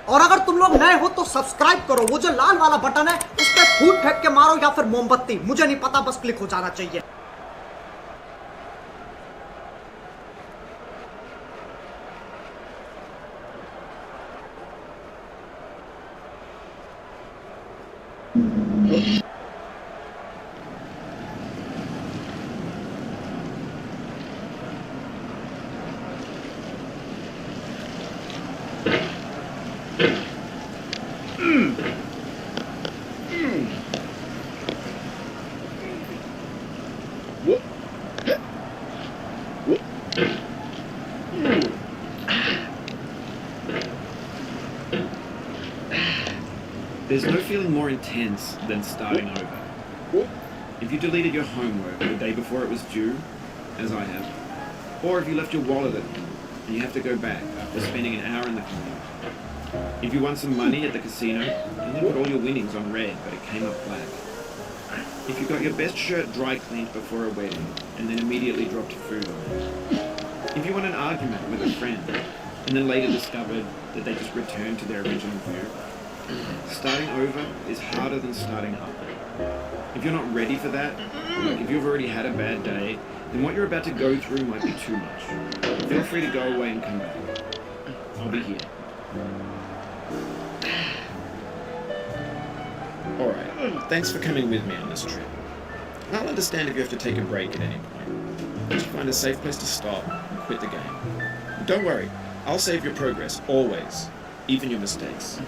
और अगर तुम लोग नए हो तो सब्सक्राइब करो, वो जो लाल वाला बटन है उस पर फूट फेंक के मारो या फिर मोमबत्ती, मुझे नहीं पता, बस क्लिक हो जाना चाहिए। There's no feeling more intense than starting over. If you deleted your homework the day before it was due, as I have, or if you left your wallet at home and you have to go back after spending an hour in the commute. If you won some money at the casino and then put all your winnings on red but it came up black. If you got your best shirt dry cleaned before a wedding and then immediately dropped food on it. If you won an argument with a friend and then later discovered that they just returned to their original view. Starting over is harder than starting up. If you're not ready for that, like if you've already had a bad day, then what you're about to go through might be too much. Feel free to go away and come back. I'll be here. Alright, thanks for coming with me on this trip. I'll understand if you have to take a break at any point. Just find a safe place to stop and quit the game. Don't worry, I'll save your progress, always, even your mistakes.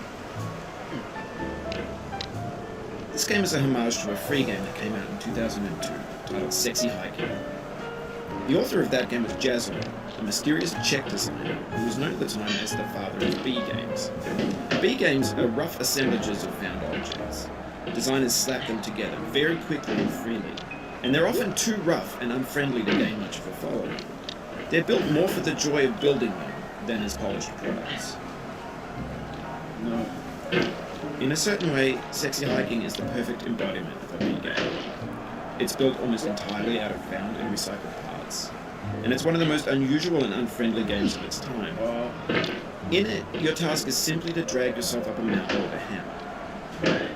This game is a homage to a free game that came out in 2002, titled Sexy Hiking. The author of that game was Jazzo, a mysterious Czech designer who was known at the time as the father of B games. B games are rough assemblages of found objects. Designers slap them together very quickly and freely, and they're often too rough and unfriendly to gain much of a following. They're built more for the joy of building them than as polished products. No. In a certain way, Sexy Hiking is the perfect embodiment of a B game. It's built almost entirely out of found and recycled parts, and it's one of the most unusual and unfriendly games of its time. In it, your task is simply to drag yourself up a mountain with a hammer.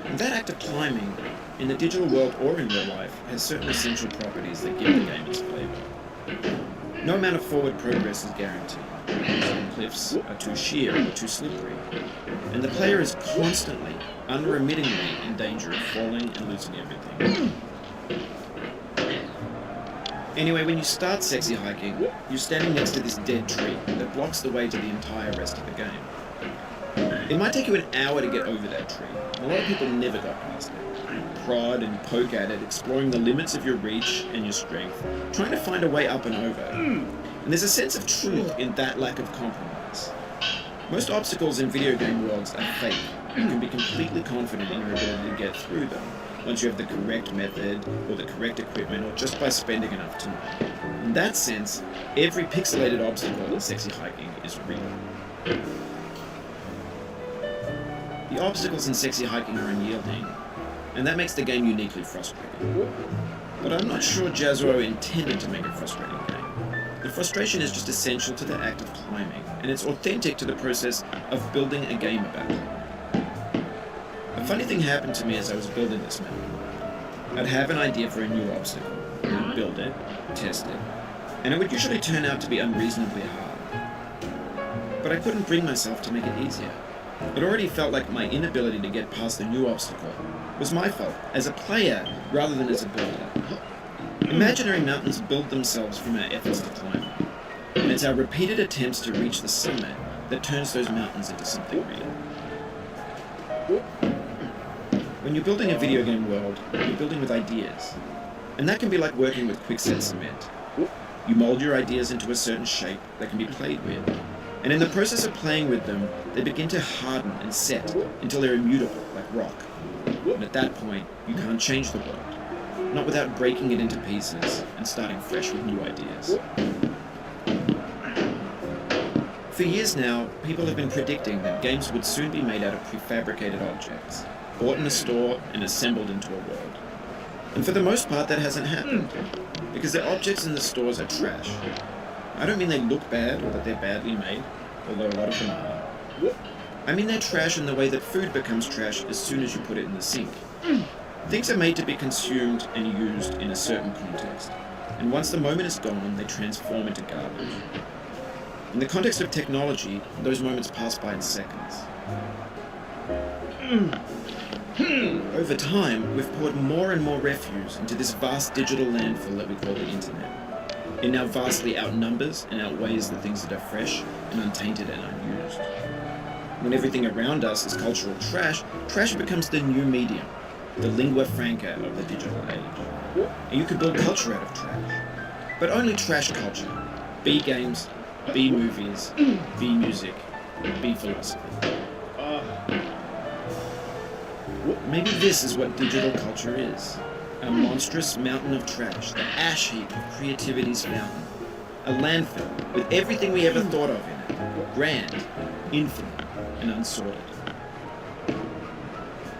And that act of climbing, in the digital world or in real life, has certain essential properties that give the game its flavour. No amount of forward progress is guaranteed. Some cliffs are too sheer or too slippery, and the player is constantly, unremittingly in danger of falling and losing everything. Anyway, when you start Sexy Hiking, you're standing next to this dead tree that blocks the way to the entire rest of the game. It might take you an hour to get over that tree, and a lot of people never got past it. Prod and poke at it, exploring the limits of your reach and your strength, trying to find a way up and over. And there's a sense of truth in that lack of compromise. Most obstacles in video game worlds are fake. You can be completely confident in your ability to get through them once you have the correct method or the correct equipment or just by spending enough time. In that sense, every pixelated obstacle in Sexy Hiking is real. The obstacles in Sexy Hiking are unyielding, and that makes the game uniquely frustrating. But I'm not sure Jazzo intended to make a frustrating game. The frustration is just essential to the act of climbing, and it's authentic to the process of building a game about climbing. A funny thing happened to me as I was building this map. I'd have an idea for a new obstacle, I'd build it, test it, and it would usually turn out to be unreasonably hard. But I couldn't bring myself to make it easier. It already felt like my inability to get past the new obstacle was my fault, as a player rather than as a builder. Imaginary mountains build themselves from our efforts to climb them, and it's our repeated attempts to reach the summit that turns those mountains into something real. When you're building a video game world, you're building with ideas, and that can be like working with quickset cement. You mold your ideas into a certain shape that can be played with, and in the process of playing with them, they begin to harden and set until they're immutable, like rock. And at that point, you can't change the world. Not without breaking it into pieces and starting fresh with new ideas. For years now, people have been predicting that games would soon be made out of prefabricated objects, bought in a store and assembled into a world. And for the most part, that hasn't happened, because the objects in the stores are trash. I don't mean they look bad or that they're badly made, although a lot of them are. I mean they're trash in the way that food becomes trash as soon as you put it in the sink. Things are made to be consumed and used in a certain context, and once the moment is gone, they transform into garbage. In the context of technology, those moments pass by in seconds. Over time, we've poured more and more refuse into this vast digital landfill that we call the internet. It now vastly outnumbers and outweighs the things that are fresh and untainted and unused. When everything around us is cultural trash, trash becomes the new medium, the lingua franca of the digital age. And you can build culture out of trash. But only trash culture. B games, B movies, B music, B philosophy. Maybe this is what digital culture is. A monstrous mountain of trash, the ash heap of creativity's fountain. A landfill with everything we ever thought of in it. Grand, infinite, and unsorted.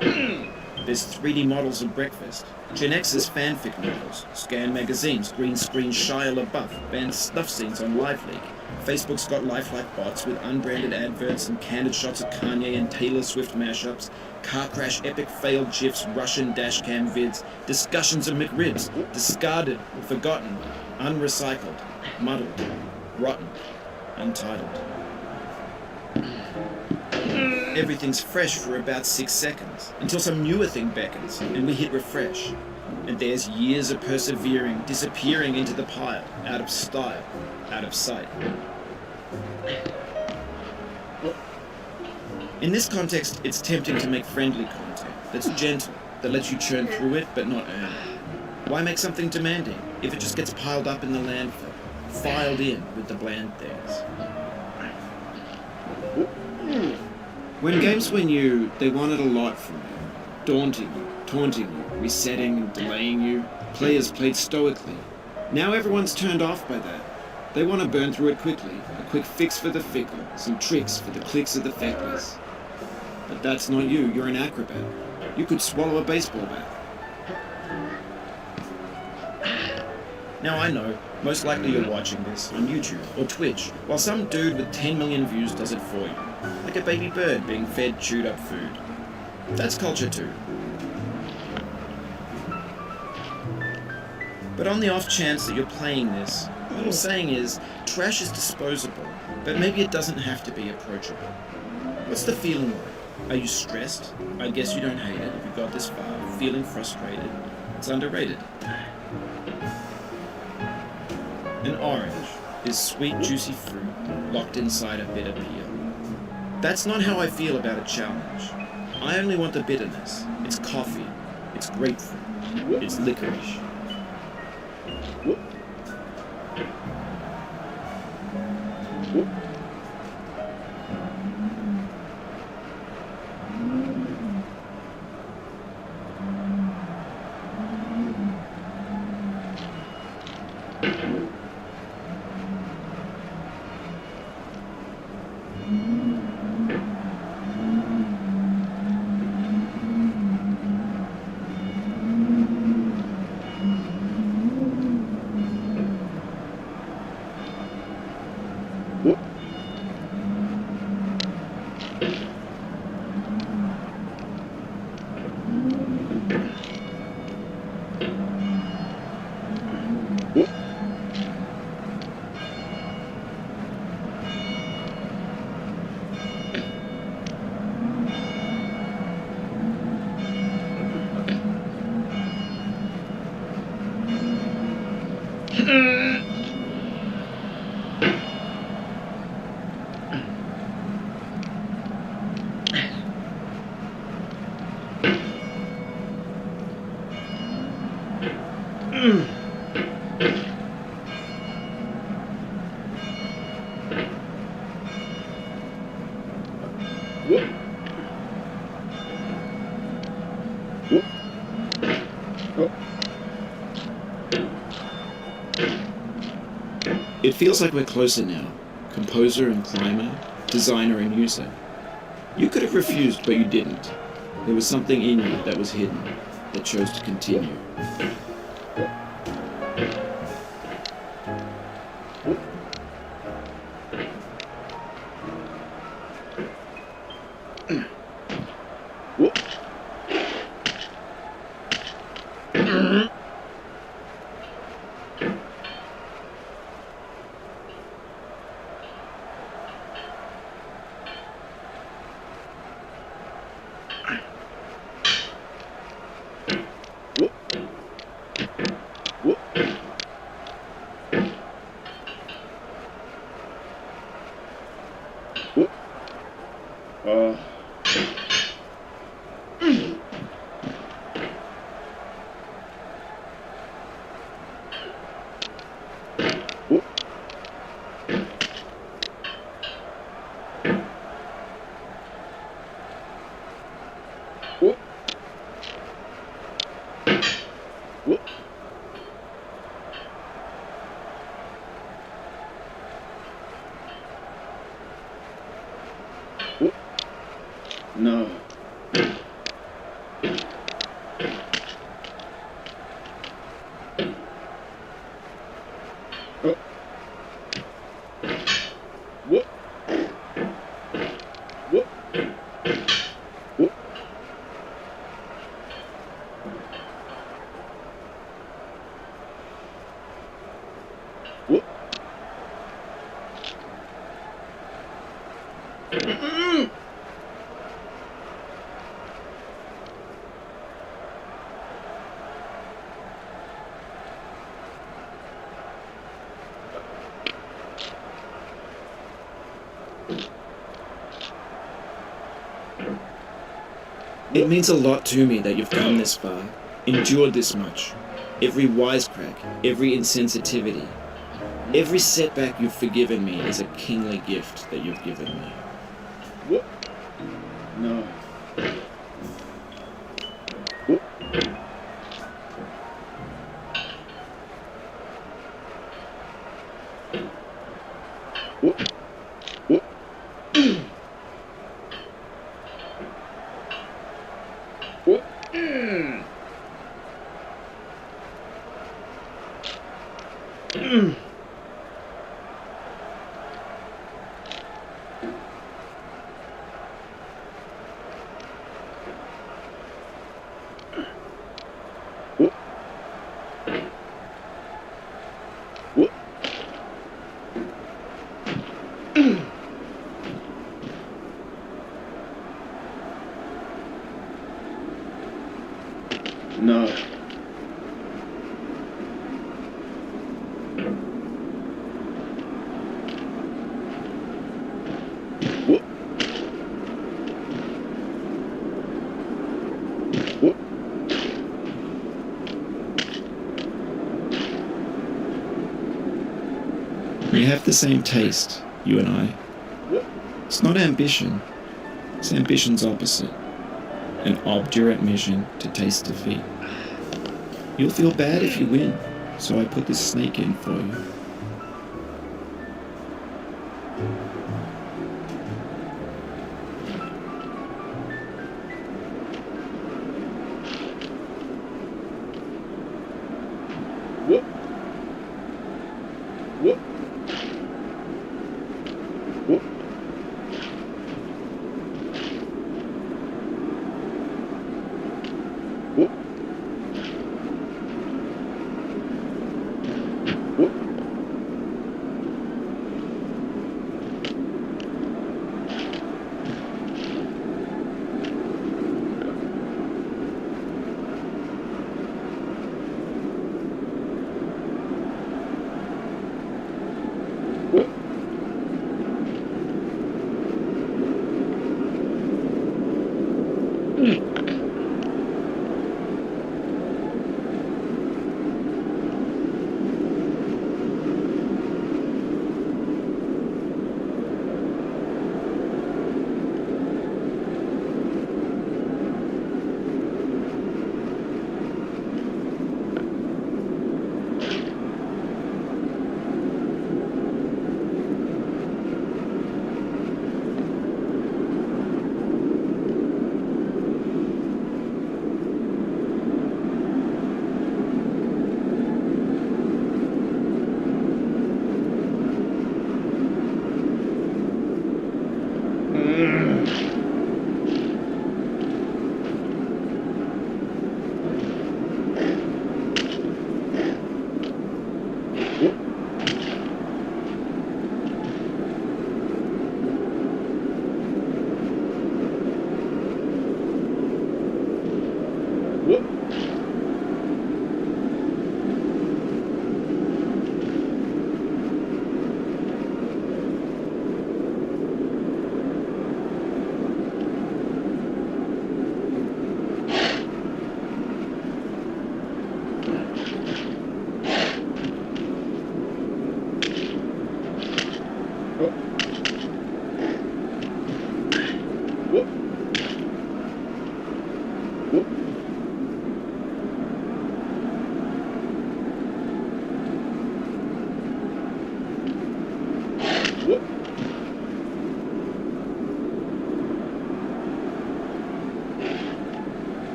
There's 3D models of breakfast, Gen X's fanfic novels, scan magazines, green screen Shia LaBeouf, banned snuff scenes on LiveLeak. Facebook's got lifelike bots with unbranded adverts and candid shots of Kanye and Taylor Swift mashups, car crash epic failed GIFs, Russian dashcam vids, discussions of McRibs, discarded, forgotten, unrecycled, muddled, rotten, untitled. Everything's fresh for about 6 seconds, until some newer thing beckons, and we hit refresh. And there's years of persevering, disappearing into the pile, out of style, out of sight. In this context, it's tempting to make friendly content, that's gentle, that lets you churn through it but not earn it. Why make something demanding if it just gets piled up in the landfill, filed in with the bland things? When games were new, they wanted a lot from you. Daunting you, taunting you, resetting and delaying you. Players played stoically. Now everyone's turned off by that. They want to burn through it quickly. A quick fix for the fickle. Some tricks for the clicks of the feckless. But that's not you. You're an acrobat. You could swallow a baseball bat. Now I know, most likely you're watching this on YouTube or Twitch, while some dude with 10 million views does it for you. Like a baby bird being fed chewed up food. That's culture too. But on the off chance that you're playing this, all I'm saying is, trash is disposable, but maybe it doesn't have to be approachable. What's the feeling like? Are you stressed? I guess you don't hate it if you got this far. Feeling frustrated? It's underrated. An orange is sweet, juicy fruit locked inside a bitter peel. That's not how I feel about a challenge. I only want the bitterness. It's coffee. It's grapefruit. It's licorice. It feels like we're closer now, composer and climber, designer and user. You could have refused, but you didn't. There was something in you that was hidden, that chose to continue. Uh. Whoop. Whoop. Whoop. Whoop. No. Oh. Whoop. Whoop. Whoop. Whoop. Mm-mm. It means a lot to me that you've come this far, endured this much. Every wisecrack, every insensitivity, every setback you've forgiven me is a kingly gift that you've given me. Whoop. No. Whoop. Whoop. Whoop. Whoop. Mm. Mm. Whoop. Whoop. Mm. No. Whoop. Whoop. We have the same taste, you and I. Whoop. It's not ambition. It's ambition's opposite. An obdurate mission to taste defeat. You'll feel bad if you win, so I put this snake in for you. Whoop. Whoop. Whoop. Whoop. Whoop.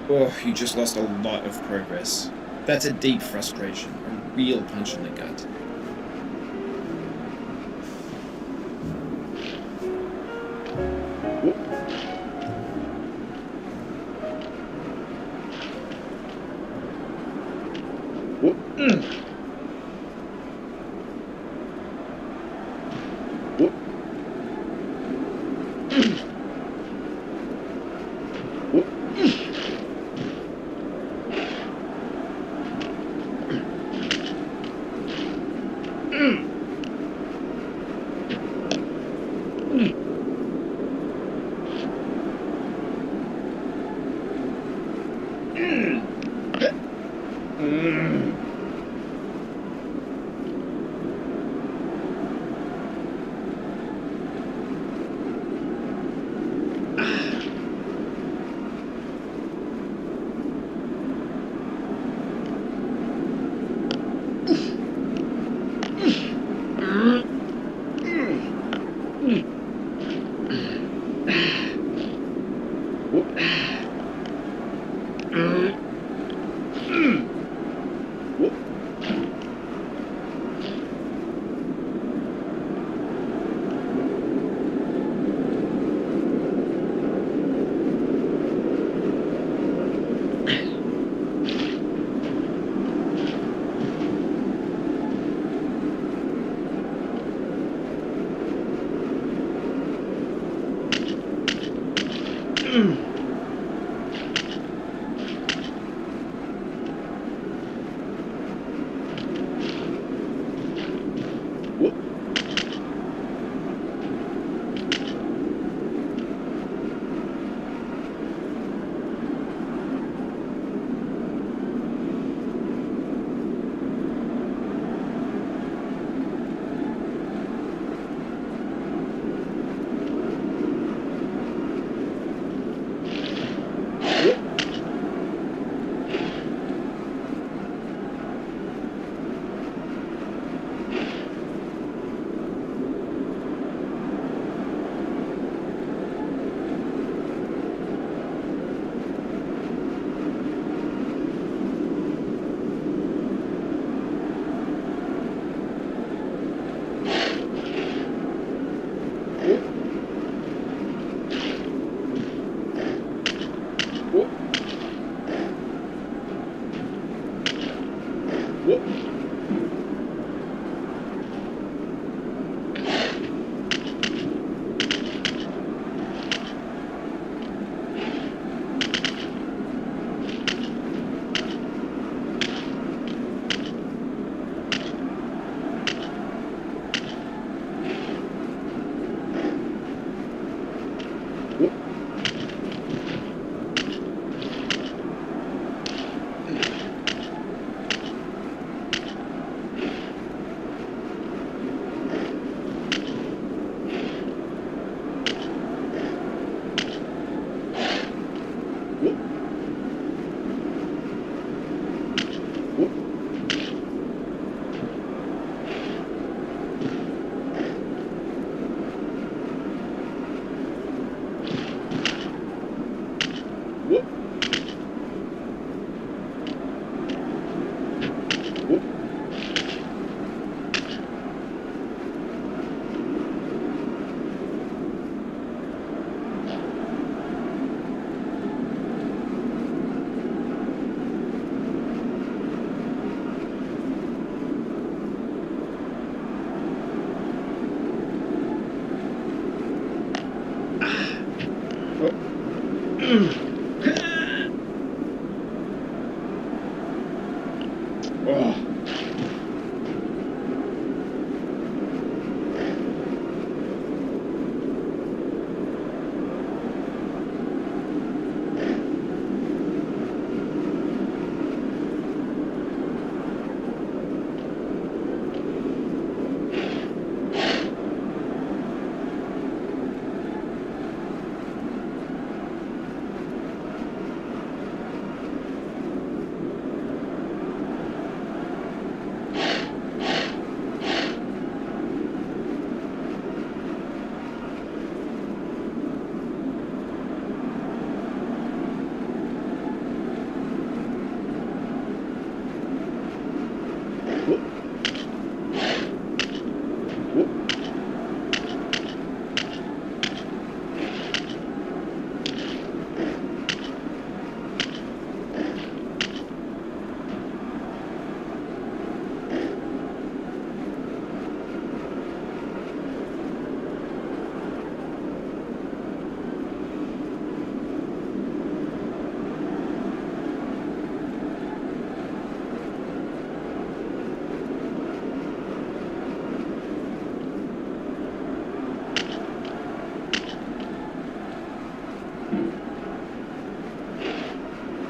Oh, you just lost a lot of progress. That's a deep frustration, a real punch in the gut.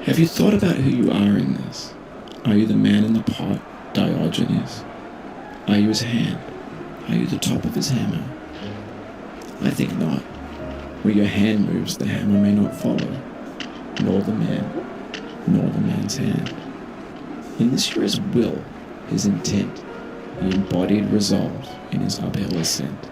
Have you thought about who you are in this? Are you the man in the pot, Diogenes? Are you his hand? Are you the top of his hammer? I think not. Where your hand moves, the hammer may not follow, nor the man, nor the man's hand. In this you're his will, his intent, the embodied resolve in his uphill ascent.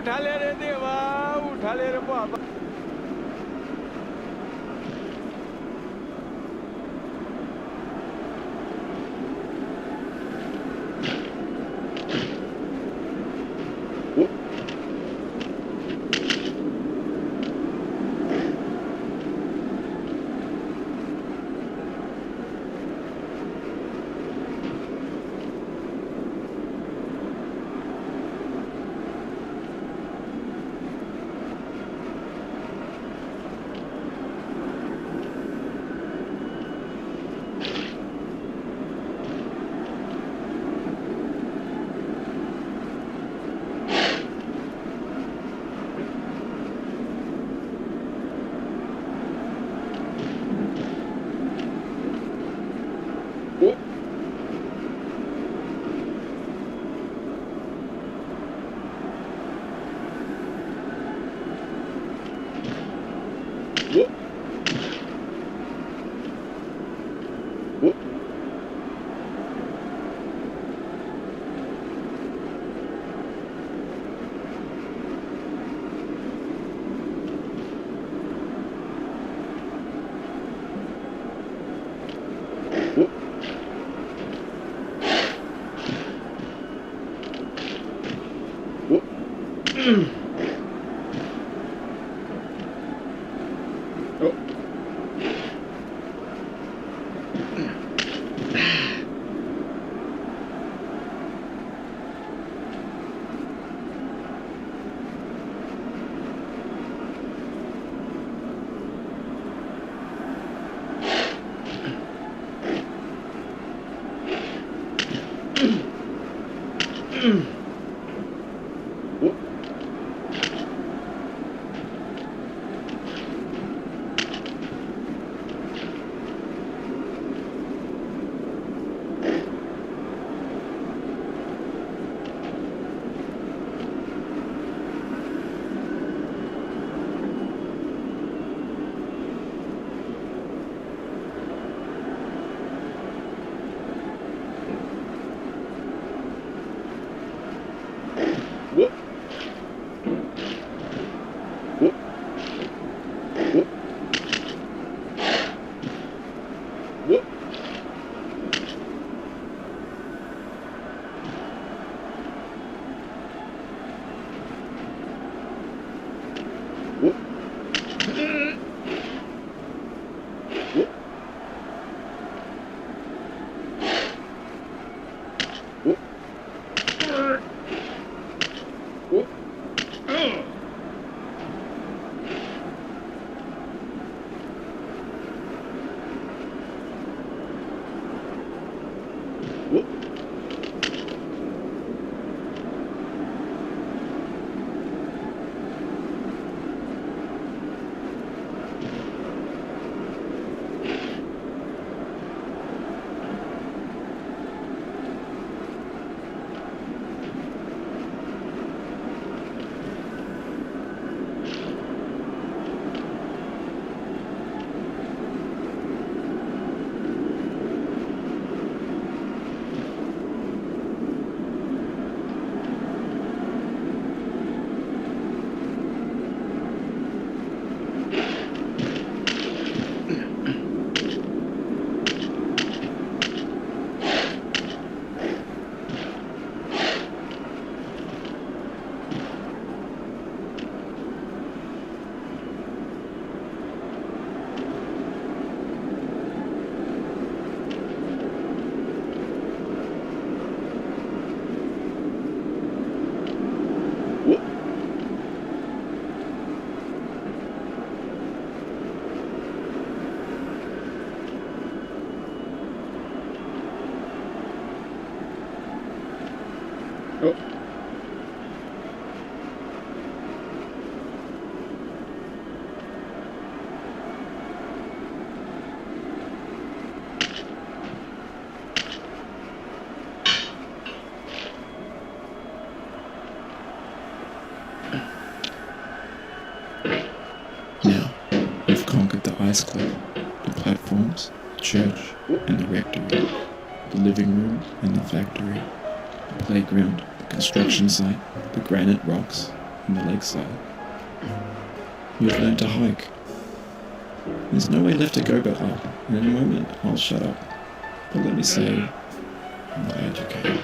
उठा ले रे देवा, उठा ले रे बाबा। Now, we've conquered the ice cliff, the platforms, the church, and the rectory, the living room and the factory, the playground, the construction site, the granite rocks, and the lakeside. You've learned to hike. There's no way left to go but up, and in a moment I'll shut up. But let me say, I'm glad you came.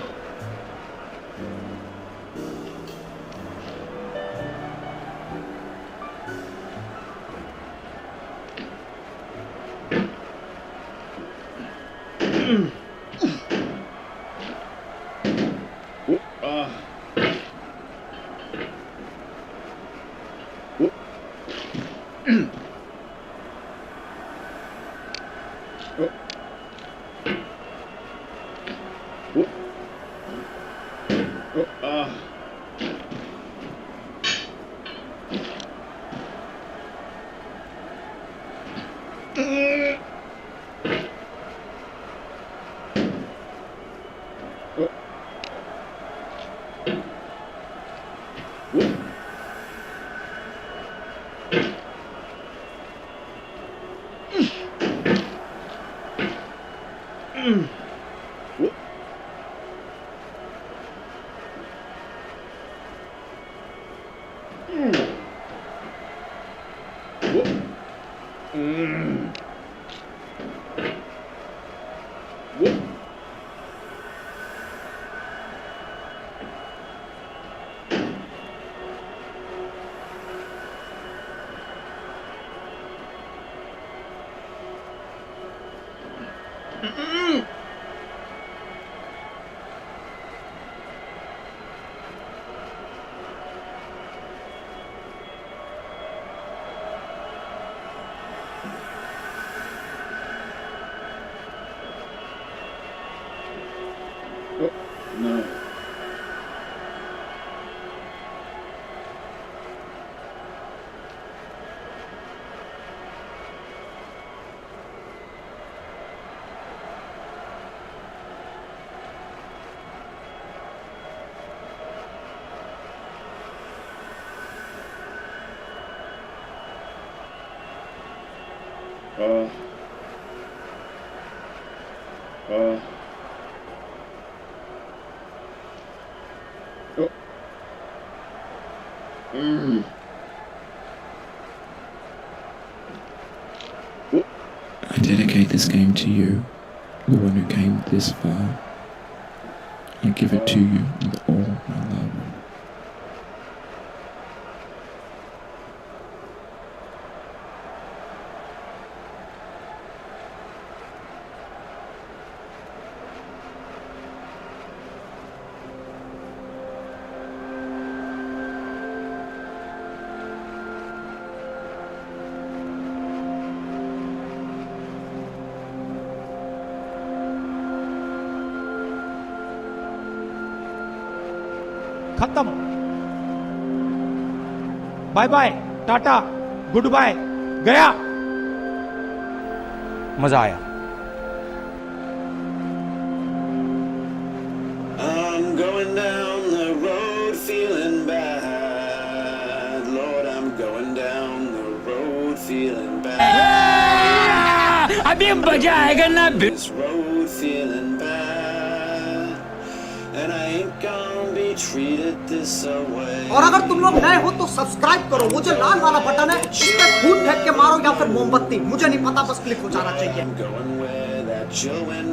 No. I dedicate this game to you, the one who came this far. I give it to you with all my love. खत्म। Bye bye, tata, goodbye, गया। मजा आया। I'm going down the road feeling bad. Lord, I'm going down the road feeling bad. अभी मजा आएगा ना। This road feeling bad. And I ain't gonna be treated this way. और अगर तुम लोग नए हो तो सब्सक्राइब करो, वो जो लाल वाला बटन है उस पे फूट फेंक के मारो या फिर मोमबत्ती, मुझे नहीं पता, बस क्लिक हो जाना चाहिए। I'm going where that Joe and